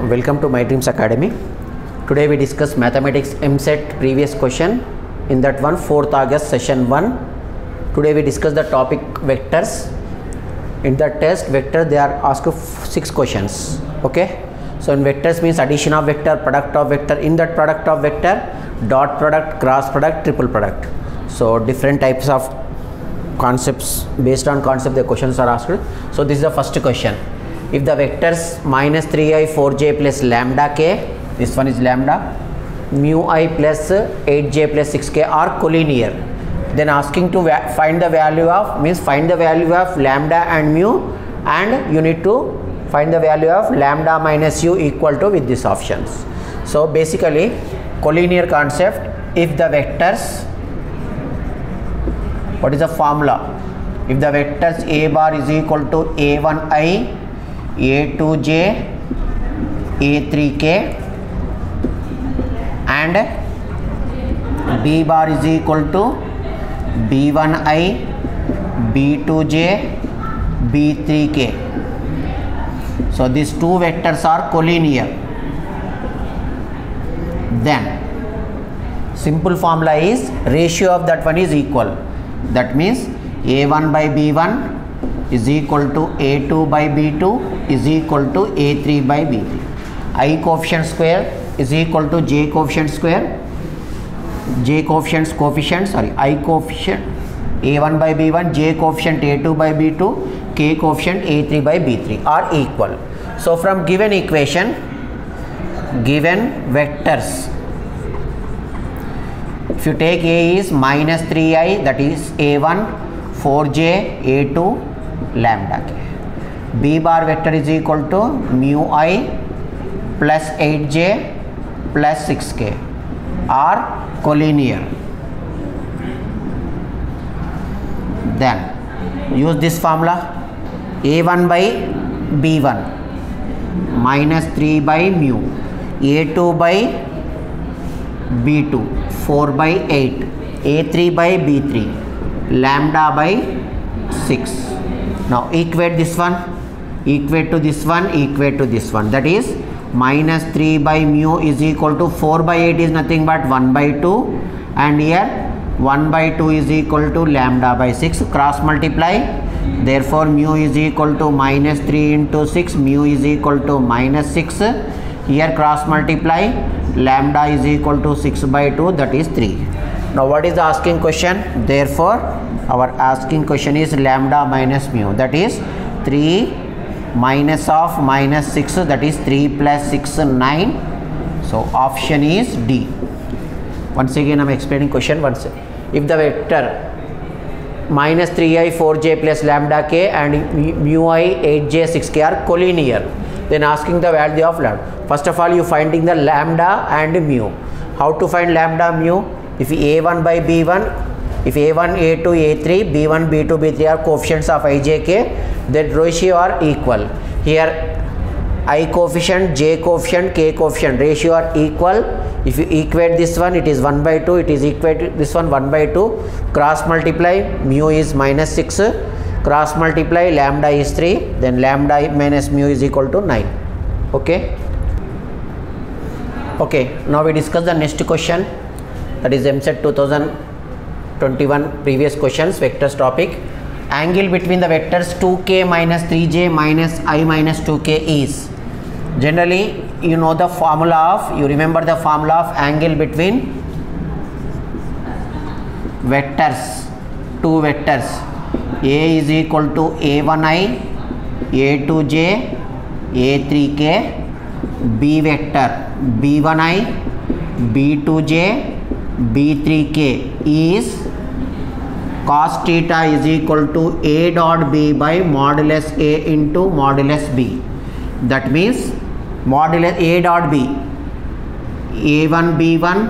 Welcome to My Dreams Academy. Today we discuss mathematics MSET previous question. In that one, 4th August session 1. Today we discuss the topic vectors. In the test vector they are asked 6 questions. Okay. So in vectors means addition of vector, product of vector. In that product of vector, dot product, cross product, triple product. So different types of concepts, based on concept the questions are asked. So this is the first question. If the vectors minus 3i 4j plus lambda k, this one is lambda, mu I plus 8j plus 6k are collinear, then asking to find the value of, means find the value of lambda and mu, and you need to find the value of lambda minus u equal to with these options. So basically collinear concept, if the vectors, what is the formula? If the vectors a bar is equal to a1i, a2j, a3k and b bar is equal to b1i, b2j, b3k. So these two vectors are collinear. Then simple formula is ratio of that one is equal. That means a1 by b1 is equal to a2 by b2 is equal to a3 by b3. I coefficient square is equal to j coefficient square. I coefficient a1 by b1, j coefficient a2 by b2, k coefficient a3 by b3 are equal. So from given equation, given vectors, if you take a is minus 3i, that is a1, 4j, a2, lambda k. B bar vector is equal to mu I plus 8j plus 6k are collinear. Then use this formula, a1 by b1 minus 3 by mu, a2 by b2 4 by 8, a3 by b3 lambda by 6. Now equate this one, equate to this one, equate to this one, that is minus 3 by mu is equal to 4 by 8 is nothing but 1 by 2, and here 1 by 2 is equal to lambda by 6. Cross multiply, therefore mu is equal to minus 3 into 6, mu is equal to minus 6. Here cross multiply, lambda is equal to 6 by 2, that is 3. Now what is the asking question? Therefore our asking question is lambda minus mu, that is 3 minus of minus 6, that is 3 plus 6 9. So option is D. Once again I am explaining question once. If the vector minus 3i 4j plus lambda k and mu I 8j 6k are collinear, then asking the value of lambda. First of all you finding the lambda and mu. How to find lambda mu? If a1 by b1, if a1 a2 a3 b1 b2 b3 are coefficients of I j k, then ratio are equal. Here I coefficient, j coefficient, k coefficient ratio are equal. If you equate this one, it is 1 by 2, it is equate this one 1 by 2. Cross multiply, mu is minus 6, cross multiply, lambda is 3, then lambda minus mu is equal to 9. Okay. Okay, now we discuss the next question, that is MSET 2021 previous questions, vectors topic. Angle between the vectors 2k minus 3j minus I minus 2k is, generally you know the formula of, you remember the formula of angle between vectors, two vectors. A is equal to a1i, a2j, a3k, b vector b1i, b2j, b3k is cos theta is equal to a dot b by modulus a into modulus b. That means modulus a dot b, a1 b1,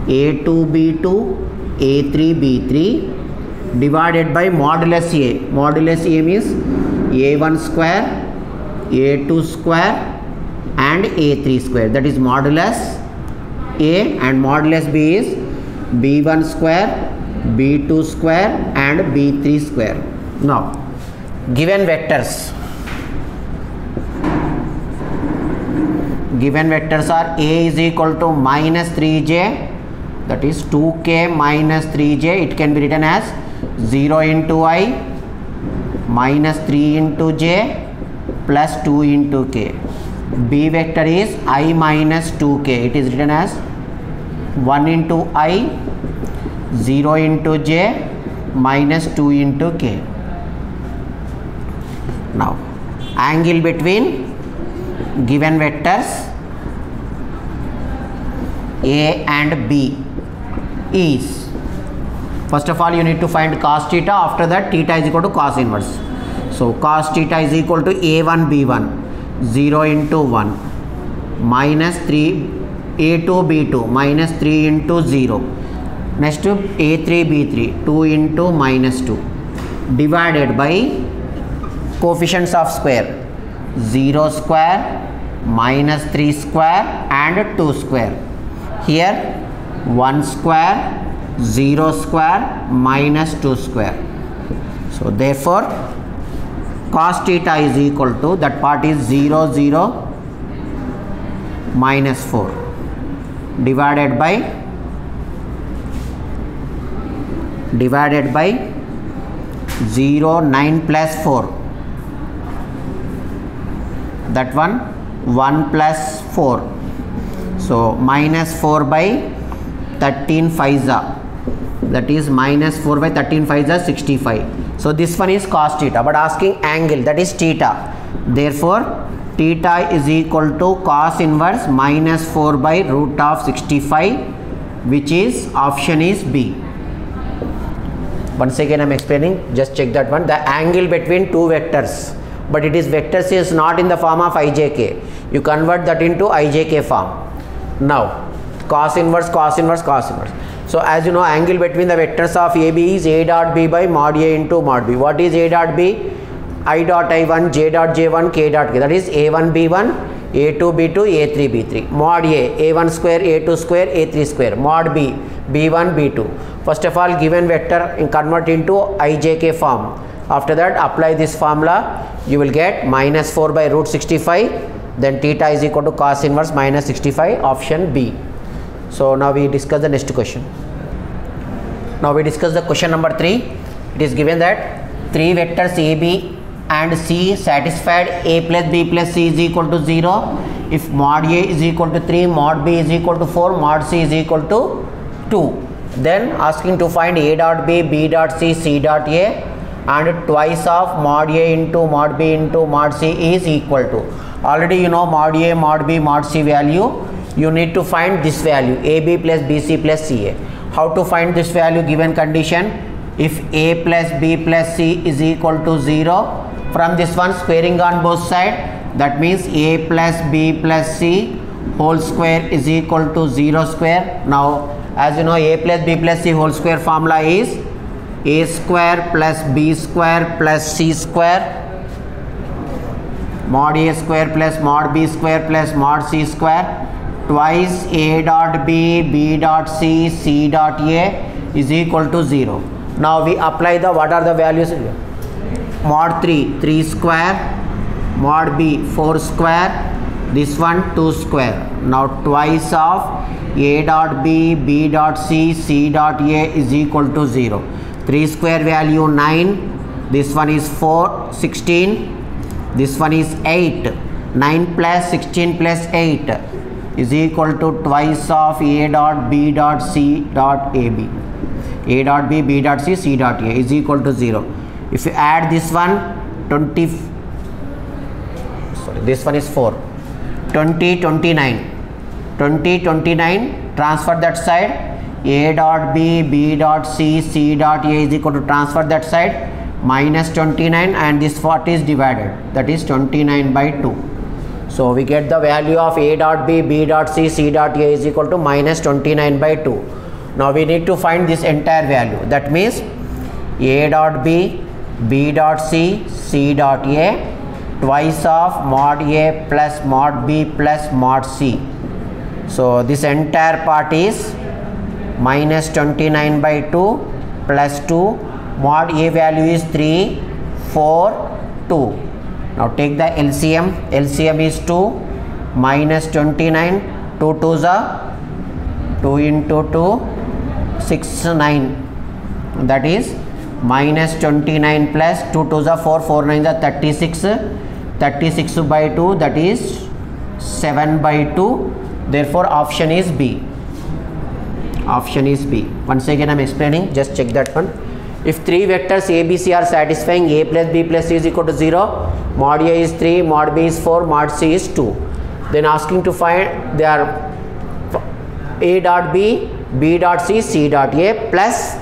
a2 b2, a3 b3 divided by modulus a. Modulus a means a1 square, a2 square and a3 square, that is modulus a, and modulus b is b1 square, b2 square and b3 square. Now given vectors given vectors are A is equal to minus 3j, that is 2k minus 3j. It can be written as 0 into I minus 3 into j plus 2 into k. B vector is I minus 2k. It is written as 1 into I, 0 into j minus 2 into k. Now angle between given vectors A and B is, first of all you need to find cos theta. After that theta is equal to cos inverse. So cos theta is equal to A1 B1, 0 into 1 minus 3 A2 B2 minus 3 into 0. Next to A3 B3, 2 into minus 2 divided by coefficients of square, 0 square minus 3 square and 2 square. Here 1 square, 0 square minus 2 square. So therefore cos theta is equal to, that part is 0 0 minus 4 divided by 0 9 plus 4, that one 1 plus 4. So minus 4 by 13 5za, that is minus 4 by 13 5za 65. So this one is cos theta, but asking angle, that is theta. Therefore theta is equal to cos inverse minus 4 by root of 65, which is option is B. Once again I am explaining, just check that one. The angle between two vectors, but it is vectors is not in the form of ijk. You convert that into ijk form. Now cos inverse, cos inverse, cos inverse. So as you know, angle between the vectors of AB is A dot B by mod A into mod B. What is A dot B? I dot I1, J dot J1, K dot K. That is A1 B1, A2 B2, A3 B3. Mod A, A1 square, A2 square, A3 square. Mod B, B1 B2. First of all, given vector convert into ijk form. After that apply this formula, you will get minus 4 by root 65. Then theta is equal to cos inverse minus 65, option B. So now we discuss the next question. Now we discuss the question number 3. It is given that three vectors A, B and C satisfied A plus B plus C is equal to 0 if mod A is equal to 3, mod B is equal to 4, mod C is equal to 2. Then asking to find A dot B, B dot C, C dot A, and twice of mod A into mod B into mod C is equal to. Already you know mod A, mod B, mod C value. You need to find this value AB plus BC plus CA. How to find this value given condition? If A plus B plus C is equal to 0, from this one squaring on both sides, that means A plus B plus C whole square is equal to 0 square. Now as you know, A plus B plus C whole square formula is A square plus B square plus C square mod A square plus mod B square plus mod C square twice A dot B, B dot C, C dot A is equal to 0. Now we apply the, what are the values? Mod 3, 3 square, mod B 4 square, this one 2 square. Now twice of A dot B, B dot C, C dot A is equal to 0. 3 square value 9, this one is 4, 16, this one is 8. 9 plus 16 plus 8 is equal to twice of A dot B dot C dot AB. A dot B, B dot C, C dot A is equal to 0. If you add this one, 20, sorry, this one is 4. 20, 29. 20, 29, transfer that side. A dot B, B dot C, C dot A is equal to transfer that side. Minus 29 and this 40 is divided. That is 29 by 2. So we get the value of A dot B, B dot C, C dot A is equal to minus 29 by 2. Now we need to find this entire value. That means A dot B, B dot C, C dot A twice of mod A plus mod B plus mod C. So this entire part is minus 29 by 2 plus 2. Mod A value is 3, 4, 2. Now take the LCM. LCM is 2. minus 29, 2 2s are 2 into 2, 6 9, that is minus 29 plus 2 2s are 4, 4 9s are 36, 36 by 2, that is 7 by 2. Therefore option is B. Option is B. Once again I am explaining, just check that one. If three vectors A, B, C are satisfying, A plus B plus C is equal to 0, mod A is 3, mod B is 4, mod C is 2. Then asking to find their A dot B, B dot C, C dot A plus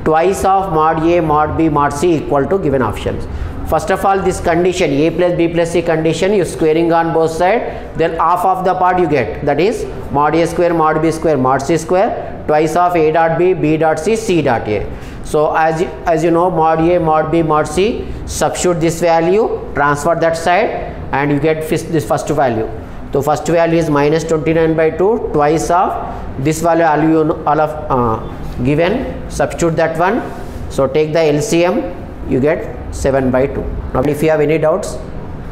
twice of mod A, mod B, mod C equal to given options. First of all, this condition A plus B plus C condition, you squaring on both sides, then half of the part you get, that is mod A square, mod B square, mod C square, twice of A dot B, B dot C, C dot A. So as you know, mod A, mod B, mod C, substitute this value, transfer that side, and you get this first value. So first value is minus 29 by 2, twice of this value all of given, substitute that one. So take the LCM, you get 7 by 2. Now if you have any doubts,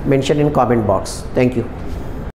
mention in comment box. Thank you.